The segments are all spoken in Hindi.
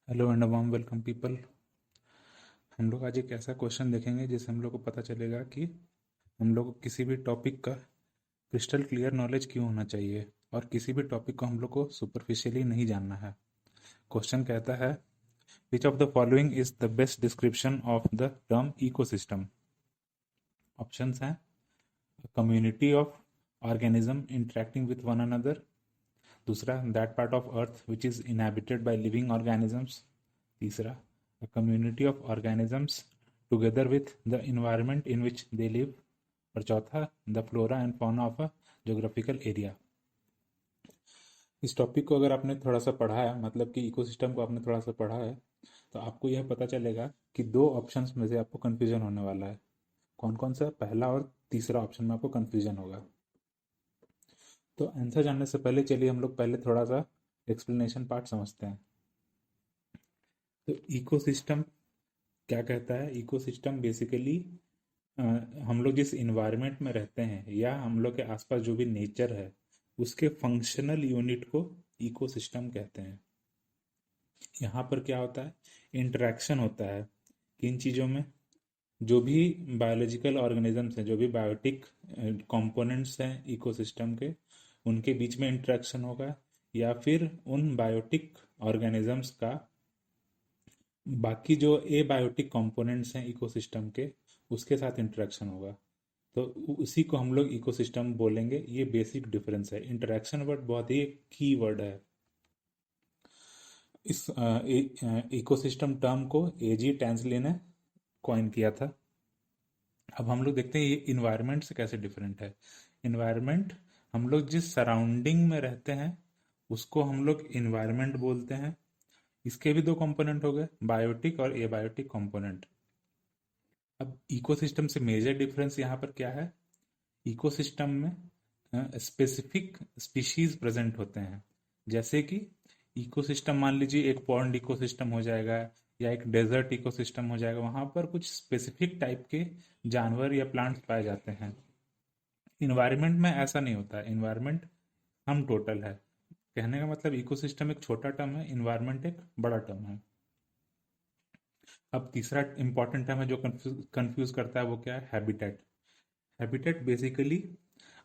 Hello and warm welcome people. हम लोग आज एक ऐसा क्वेश्चन देखेंगे जिससे हम लोग को पता चलेगा कि हम लोग को किसी भी टॉपिक का क्रिस्टल क्लियर नॉलेज क्यों होना चाहिए और किसी भी टॉपिक को हम लोग को सुपरफिशियली नहीं जानना है। क्वेश्चन कहता है, which of the following is the best description of the term ecosystem. Options हैं, community of organism interacting with one another. दूसरा, that part of earth which is inhabited by living organisms. तीसरा, a community of organisms together with the environment in which they live। और चौथा, the flora and fauna of a geographical area। इस टॉपिक को अगर आपने थोड़ा सा पढ़ा है, मतलब कि इकोसिस्टम को आपने थोड़ा सा पढ़ा है, तो आपको यह पता चलेगा कि दो ऑप्शंस में से आपको कंफ्यूजन होने वाला है। कौन कौन सा? पहला और तीसरा ऑप्शन में आपको कंफ्यूजन होगा। तो आंसर जानने से पहले चलिए हम लोग पहले थोड़ा सा एक्सप्लेनेशन पार्ट समझते हैं। तो इकोसिस्टम क्या कहता है? इकोसिस्टम बेसिकली हम लोग जिस इन्वायरमेंट में रहते हैं या हम लोग के आसपास जो भी नेचर है उसके फंक्शनल यूनिट को इकोसिस्टम कहते हैं। यहाँ पर क्या होता है? इंटरेक्शन होता है किन चीज़ों में? जो भी बायोलॉजिकल ऑर्गेनिजम्स हैं, जो भी बायोटिक कंपोनेंट्स हैं इकोसिस्टम के, उनके बीच में इंटरेक्शन होगा, या फिर उन बायोटिक ऑर्गेनिजम्स का बाकी जो एबायोटिक कंपोनेंट्स हैं इकोसिस्टम के, उसके साथ इंटरेक्शन होगा। तो उसी को हम लोग इकोसिस्टम बोलेंगे। ये बेसिक डिफरेंस है। इंटरेक्शन वर्ड बहुत ही की वर्ड है। इस इकोसिस्टम टर्म को एजी टैंसली ने कॉइन किया था। अब हम लोग देखते हैं ये इन्वायरमेंट से कैसे डिफरेंट है। इन्वायरमेंट, हम लोग जिस सराउंडिंग में रहते हैं उसको हम लोग इन्वायरमेंट बोलते हैं। इसके भी दो कंपोनेंट हो गए, बायोटिक और एबायोटिक कंपोनेंट। अब इकोसिस्टम से मेजर डिफरेंस यहाँ पर क्या है? इकोसिस्टम में स्पेसिफिक स्पीशीज प्रेजेंट होते हैं। जैसे कि इकोसिस्टम मान लीजिए एक पॉन्ड इकोसिस्टम हो जाएगा या एक डेजर्ट इकोसिस्टम हो जाएगा, वहां पर कुछ स्पेसिफिक टाइप के जानवर या प्लांट्स पाए जाते हैं। इन्वायरमेंट में ऐसा नहीं होता है। इन्वायरमेंट हम टोटल है। कहने का मतलब इकोसिस्टम एक छोटा टर्म है, इन्वायरमेंट एक बड़ा टर्म है। अब तीसरा इंपॉर्टेंट टर्म है जो कंफ्यूज करता है, वो क्या है? हैबिटेट। हैबिटेट बेसिकली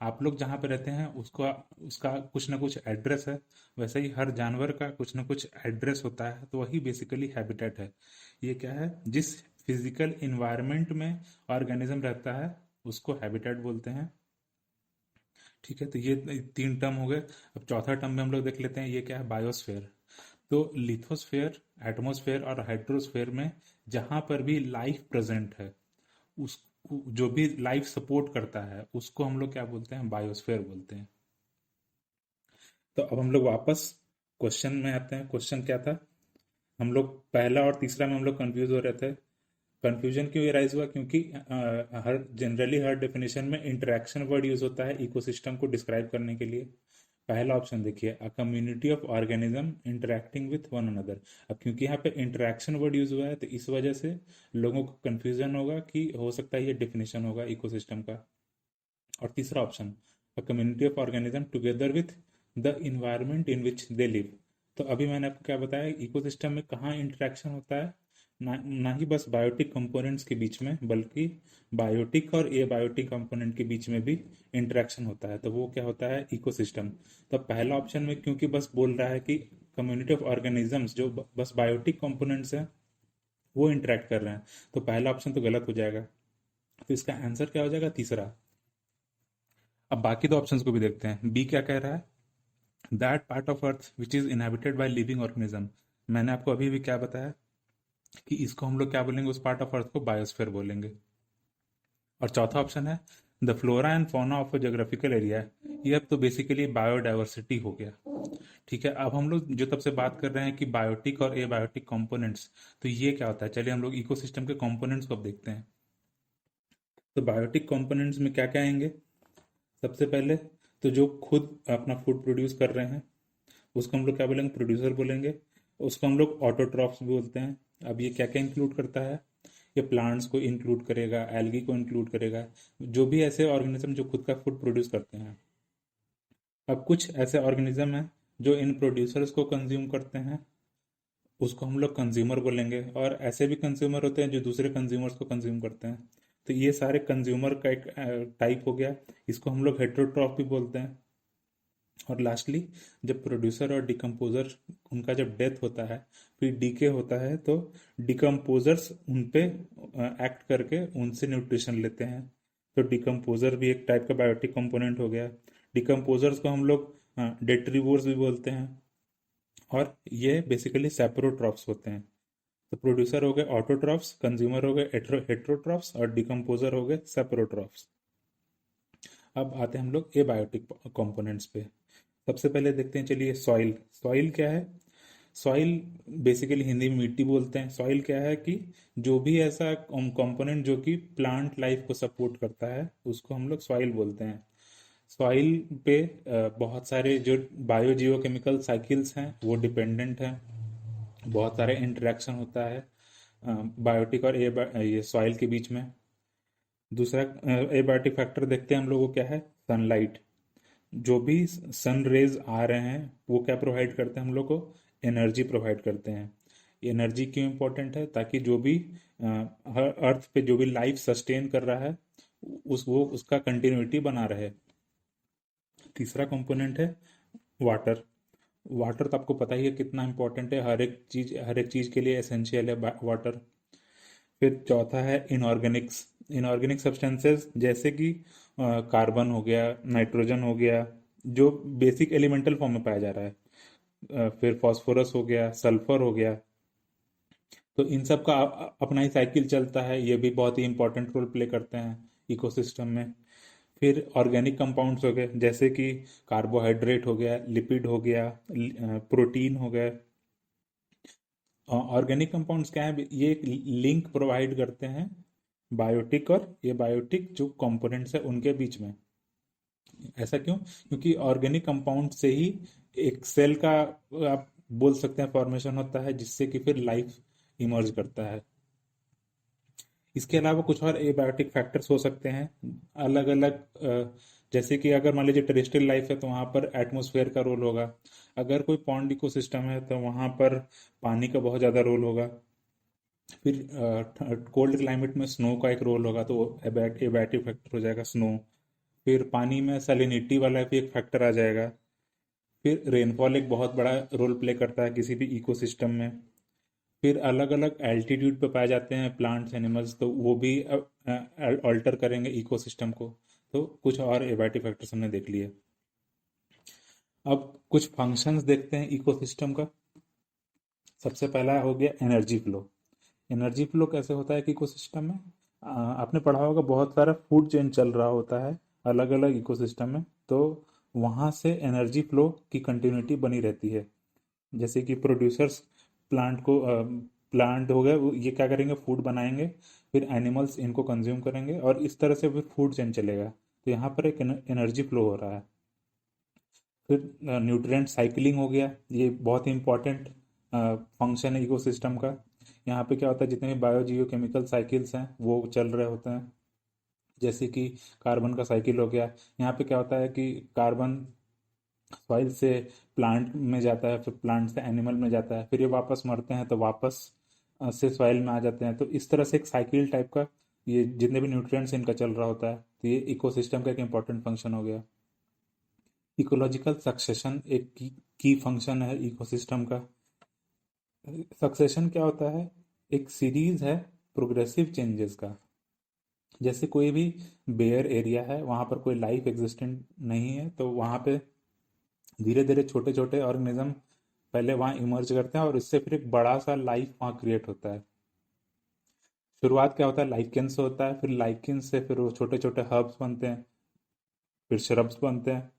आप लोग जहाँ पे रहते हैं उसका उसका कुछ ना कुछ एड्रेस है। वैसे ही हर जानवर का कुछ ना कुछ एड्रेस होता है, तो वही बेसिकली हैबिटेट है। ये क्या है? जिस फिजिकल इन्वायरमेंट में ऑर्गेनिज्म रहता है उसको हैबिटेट बोलते हैं। ठीक है, तो ये तीन टर्म हो गए। अब चौथा टर्म में हम लोग देख लेते हैं, ये क्या है? बायोस्फेयर। तो लिथोस्फेयर, एटमॉस्फेयर और हाइड्रोस्फेयर में जहां पर भी लाइफ प्रेजेंट है, उस जो भी लाइफ सपोर्ट करता है उसको हम लोग क्या बोलते हैं? बायोस्फेयर बोलते हैं। तो अब हम लोग वापस क्वेश्चन में आते हैं। क्वेश्चन क्या था? हम लोग पहला और तीसरा में हम लोग कंफ्यूज हो रहे थे। कंफ्यूजन क्यों राइज हुआ? क्योंकि हर जनरली हर डेफिनेशन में इंटरेक्शन वर्ड यूज होता है इकोसिस्टम को डिस्क्राइब करने के लिए। पहला ऑप्शन देखिए, a community of organism interacting with one another. अब क्योंकि यहाँ पे इंटरेक्शन वर्ड यूज हुआ है तो इस वजह से लोगों को कंफ्यूजन होगा कि हो सकता है ये डेफिनेशन होगा इकोसिस्टम का। और तीसरा option, a community of organism together with the environment in which they live. तो अभी मैंने आपको क्या बताया, इकोसिस्टम में कहाँ इंटरेक्शन होता है? ना ही बस बायोटिक कंपोनेंट्स के बीच में, बल्कि बायोटिक और एबायोटिक कंपोनेंट के बीच में भी इंटरेक्शन होता है। तो वो क्या होता है? इकोसिस्टम। तो पहला ऑप्शन में क्योंकि बस बोल रहा है कि कम्युनिटी ऑफ ऑर्गेनिजम्स जो बस बायोटिक कंपोनेंट्स हैं वो इंटरेक्ट कर रहे हैं, तो पहला ऑप्शन तो गलत हो जाएगा। तो इसका आंसर क्या हो जाएगा? तीसरा। अब बाकी दो ऑप्शंस को भी देखते हैं। बी क्या कह रहा है? That part of earth which is inhabited by living organism. मैंने आपको अभी भी क्या बताया कि इसको हम लोग क्या बोलेंगे? उस पार्ट ऑफ अर्थ को बायोस्फीयर बोलेंगे। और चौथा ऑप्शन है the flora and fauna of a geographical area. ये अब तो बेसिकली बायोडाइवर्सिटी हो गया। ठीक है, अब हम लोग जो तब से बात कर रहे हैं कि बायोटिक और एबायोटिक कंपोनेंट्स, तो ये क्या होता है? चलिए हम लोग इकोसिस्टम के कंपोनेंट्स को अब देखते हैं। तो बायोटिक कंपोनेंट्स में क्या क्या आएंगे? सबसे पहले तो जो खुद अपना फूड प्रोड्यूस कर रहे हैं उसको हम लोग क्या बोलेंगे? प्रोड्यूसर बोलेंगे। उसको हम लोग ऑटोट्रॉफ्स भी बोलते हैं। अब ये क्या क्या इंक्लूड करता है? ये प्लांट्स को इंक्लूड करेगा, एल्गी को इंक्लूड करेगा, जो भी ऐसे ऑर्गेनिज्म जो खुद का फूड प्रोड्यूस करते हैं। अब कुछ ऐसे ऑर्गेनिज्म हैं जो इन प्रोड्यूसर्स को कंज्यूम करते हैं, उसको हम लोग कंज्यूमर बोलेंगे, और ऐसे भी कंज्यूमर होते हैं जो दूसरे कंज्यूमर्स को कंज्यूम करते हैं। तो ये सारे कंज्यूमर का एक टाइप हो गया, इसको हम लोग हेटेरोट्रॉफ भी बोलते हैं। और लास्टली, जब प्रोड्यूसर और डिकम्पोजर, उनका जब डेथ होता है, फिर डीके होता है, तो डिकम्पोजर्स उन पे एक्ट करके उनसे न्यूट्रिशन लेते हैं। तो डिकम्पोजर भी एक टाइप का बायोटिक कंपोनेंट हो गया। डिकम्पोजर्स को हम लोग डेट्रीवोर्स भी बोलते हैं, और ये बेसिकली सेप्रोट्रॉफ्स होते हैं। तो प्रोड्यूसर हो गए ऑटोट्रॉफ्स, कंज्यूमर हो गए हेट्रोट्रॉफ्स, और डिकम्पोजर हो गए सेप्रोट्रॉफ्स। अब आते हैं हम लोग एबायोटिक कंपोनेंट्स पे। सबसे पहले देखते हैं, चलिए, सॉइल। सॉइल क्या है? सॉइल बेसिकली हिंदी में मिट्टी बोलते हैं। सॉइल क्या है कि जो भी ऐसा कंपोनेंट जो कि प्लांट लाइफ को सपोर्ट करता है, उसको हम लोग सॉइल बोलते हैं। सॉइल पे बहुत सारे जो बायोजियोकेमिकल साइकिल्स हैं वो डिपेंडेंट हैं। बहुत सारे इंटरेक्शन होता है बायोटिक और ये सॉइल के बीच में। दूसरा एबायोटिक फैक्टर देखते हैं हम लोगों को, क्या है? सनलाइट। जो भी सन रेज आ रहे हैं वो क्या प्रोवाइड करते हैं हम लोग को? एनर्जी प्रोवाइड करते हैं। एनर्जी क्यों इम्पोर्टेंट है? ताकि जो भी हर अर्थ पे जो भी लाइफ सस्टेन कर रहा है, उसका कंटिन्यूटी बना रहे। तीसरा कंपोनेंट है वाटर। वाटर तो आपको पता ही है कितना इंपॉर्टेंट है, हर एक चीज के लिए एसेंशियल है वाटर। फिर चौथा है इनऑर्गेनिक्स। इनऑर्गेनिक सब्सटेंसेस जैसे कि कार्बन हो गया, नाइट्रोजन हो गया, जो बेसिक एलिमेंटल फॉर्म में पाया जा रहा है। फिर फास्फोरस हो गया, सल्फर हो गया। तो इन सब का अपना ही साइकिल चलता है, ये भी बहुत ही इंपॉर्टेंट रोल प्ले करते हैं इकोसिस्टम में। फिर ऑर्गेनिक कंपाउंड्स हो गए, जैसे कि कार्बोहाइड्रेट हो गया, लिपिड हो गया, प्रोटीन हो गया। ऑर्गेनिक कंपाउंड्स क्या है? ये एक लिंक प्रोवाइड करते हैं बायोटिक और ये बायोटिक जो कंपोनेंट्स है उनके बीच में। ऐसा क्यों? क्योंकि ऑर्गेनिक कंपाउंड से ही एक सेल का, आप बोल सकते हैं, फॉर्मेशन होता है, जिससे कि फिर लाइफ इमर्ज करता है। इसके अलावा कुछ और एबायोटिक फैक्टर्स हो सकते हैं अलग अलग। जैसे कि अगर मान लीजिए टेरेस्ट्रियल लाइफ है तो वहाँ पर एटमॉस्फेयर का रोल होगा। अगर कोई पॉन्ड इकोसिस्टम है तो वहाँ पर पानी का बहुत ज़्यादा रोल होगा। फिर कोल्ड क्लाइमेट में स्नो का एक रोल होगा, तो एबायोटिक फैक्टर हो जाएगा स्नो। फिर पानी में सैलिनिटी वाला भी एक फैक्टर आ जाएगा। फिर रेनफॉल एक बहुत बड़ा रोल प्ले करता है किसी भी इकोसिस्टम में। फिर अलग अलग एल्टीट्यूड पे पाए जाते हैं प्लांट्स एनिमल्स, तो वो भी अल्टर करेंगे इकोसिस्टम को। तो कुछ और एबायोटिक फैक्टर्स हमने देख लिए। अब कुछ फंक्शंस देखते हैं इकोसिस्टम का। सबसे पहला हो गया एनर्जी फ्लो। एनर्जी फ्लो कैसे होता है कि इकोसिस्टम में, आपने पढ़ा होगा बहुत सारा फूड चेन चल रहा होता है अलग अलग इकोसिस्टम में, तो वहाँ से एनर्जी फ्लो की कंटिन्यूटी बनी रहती है। जैसे कि प्रोड्यूसर्स प्लांट हो गए, ये क्या करेंगे? फूड बनाएंगे, फिर एनिमल्स इनको कंज्यूम करेंगे, और इस तरह से फिर फूड चेन चलेगा। तो यहाँ पर एक एनर्जी फ्लो हो रहा है। फिर न्यूट्रिएंट साइकिलिंग हो गया, ये बहुत ही इंपॉर्टेंट फंक्शन है इकोसिस्टम का। यहाँ पे क्या होता है, जितने भी बायोजियो केमिकल साइकिल्स हैं वो चल रहे होते हैं। जैसे कि कार्बन का साइकिल हो गया। यहाँ पे क्या होता है कि कार्बन सॉइल से प्लांट में जाता है, फिर प्लांट से एनिमल में जाता है, फिर ये वापस मरते हैं तो वापस से सॉइल में आ जाते हैं। तो इस तरह से एक साइकिल टाइप का ये जितने भी न्यूट्रिएंट्स इनका चल रहा होता है, तो ये इकोसिस्टम का एक इंपॉर्टेंट फंक्शन हो गया। इकोलॉजिकल सक्सेशन एक की फंक्शन है इकोसिस्टम का। सक्सेशन क्या होता है? एक सीरीज है प्रोग्रेसिव चेंजेस का। जैसे कोई भी बेयर एरिया है, वहां पर कोई लाइफ एग्जिस्टेंट नहीं है, तो वहां पे धीरे धीरे छोटे छोटे ऑर्गेनिज्म पहले वहां इमर्ज करते हैं, और इससे फिर एक बड़ा सा लाइफ वहां क्रिएट होता है। शुरुआत क्या होता है? लाइकेन से होता है, फिर लाइकेन से फिर वो छोटे छोटे हर्ब्स बनते हैं, फिर श्रब्स बनते हैं,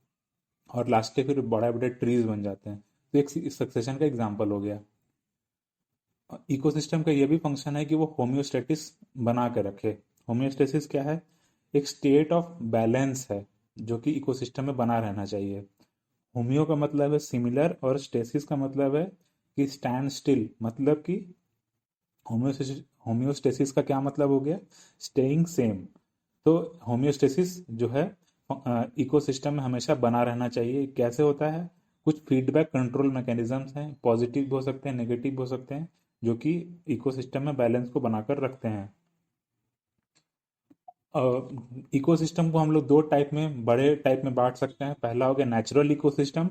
और लास्ट फिर बड़े बड़े ट्रीज बन जाते हैं। तो एक सक्सेशन का एग्जाम्पल हो गया। इकोसिस्टम का यह भी फंक्शन है कि वो होम्योस्टेटिस बना के रखे। होम्योस्टेसिस क्या है? एक स्टेट ऑफ बैलेंस है जो कि इकोसिस्टम में बना रहना चाहिए। होम्यो का मतलब है सिमिलर, और स्टेसिस का मतलब है कि स्टैंड स्टिल। मतलब कि होम्योस्टेसिस का क्या मतलब हो गया? Staying same. तो होम्योस्टेसिस जो है इकोसिस्टम में हमेशा बना रहना चाहिए। कैसे होता है? कुछ फीडबैक कंट्रोल मैकेनिज्म्स हैं, पॉजिटिव भी हो सकते हैं, नेगेटिव भी हो सकते हैं, जो कि इकोसिस्टम में बैलेंस को बनाकर रखते हैं। इकोसिस्टम को हम लोग दो टाइप में, बड़े टाइप में बांट सकते हैं। पहला हो गया नेचुरल इकोसिस्टम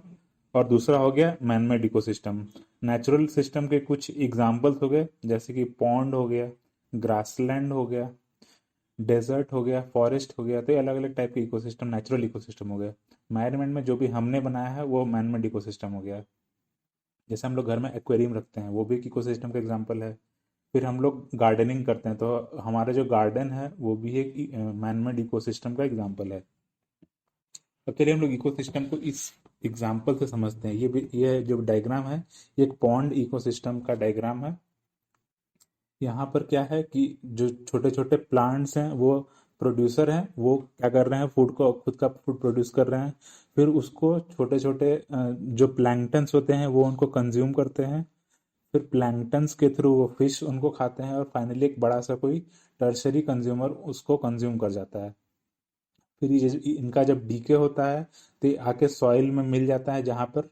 और दूसरा हो गया मैनमेड इकोसिस्टम। नेचुरल सिस्टम के कुछ एग्जांपल्स हो गए, जैसे कि पॉन्ड हो गया, ग्रासलैंड हो गया, डेजर्ट हो गया, फॉरेस्ट हो गया। तो ये अलग अलग टाइप के इकोसिस्टम नेचुरल इकोसिस्टम हो गया। मैनमेड में जो भी हमने बनाया है वो मैनमेड इकोसिस्टम हो गया। जैसे हम लोग घर में एक्वेरियम रखते हैं, वो भी एक इकोसिस्टम का एग्जांपल है। फिर हम लोग गार्डनिंग करते हैं, तो हमारा जो गार्डन है वो भी एक मैनमेड इकोसिस्टम का एग्जांपल है। अब चलिए हम लोग इकोसिस्टम को इस एग्जांपल से समझते हैं। ये जो डायग्राम है, ये एक पॉन्ड इकोसिस्टम का डायग्राम है। यहाँ पर क्या है कि जो छोटे छोटे प्लांट्स हैं वो प्रोड्यूसर हैं, वो क्या कर रहे हैं, फूड को, खुद का फूड प्रोड्यूस कर रहे हैं। फिर उसको छोटे छोटे जो प्लैंक्टन्स होते हैं वो उनको कंज्यूम करते हैं। फिर प्लैंक्टन्स के थ्रू वो फिश उनको खाते हैं, और फाइनली एक बड़ा सा कोई टर्शरी कंज्यूमर उसको कंज्यूम कर जाता है। फिर इनका जब डीके होता है तो ये आके सॉइल में मिल जाता है, जहाँ पर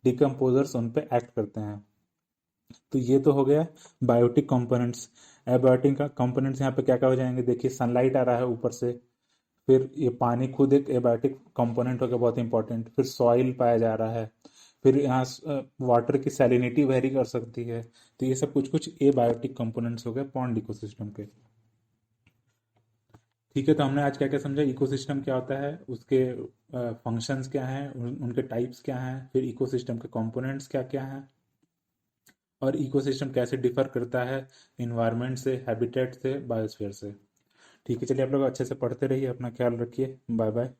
डिकम्पोजर्स उन पे एक्ट करते हैं। तो ये तो हो गया बायोटिक कंपोनेंट्स। एबायोटिक का कंपोनेंट्स यहाँ पे क्या क्या हो जाएंगे, देखिए सनलाइट आ रहा है ऊपर से। फिर ये पानी खुद एक एबायोटिक कंपोनेंट हो गया, बहुत इंपॉर्टेंट। फिर सॉइल पाया जा रहा है। फिर यहाँ वाटर की सैलिनिटी वेरी कर सकती है। तो ये सब कुछ कुछ एबायोटिक कंपोनेंट्स हो गए पॉन्ड इकोसिस्टम के। ठीक है, तो हमने आज क्या क्या समझा, इकोसिस्टम क्या होता है, उसके फंक्शंस क्या हैं, उनके टाइप्स क्या हैं, फिर इकोसिस्टम के कंपोनेंट्स क्या क्या हैं, और इकोसिस्टम कैसे डिफर करता है इन्वायरमेंट से, हैबिटेट से, बायोस्फीयर से। ठीक है, चलिए आप लोग अच्छे से पढ़ते रहिए, अपना ख्याल रखिए, बाय बाय।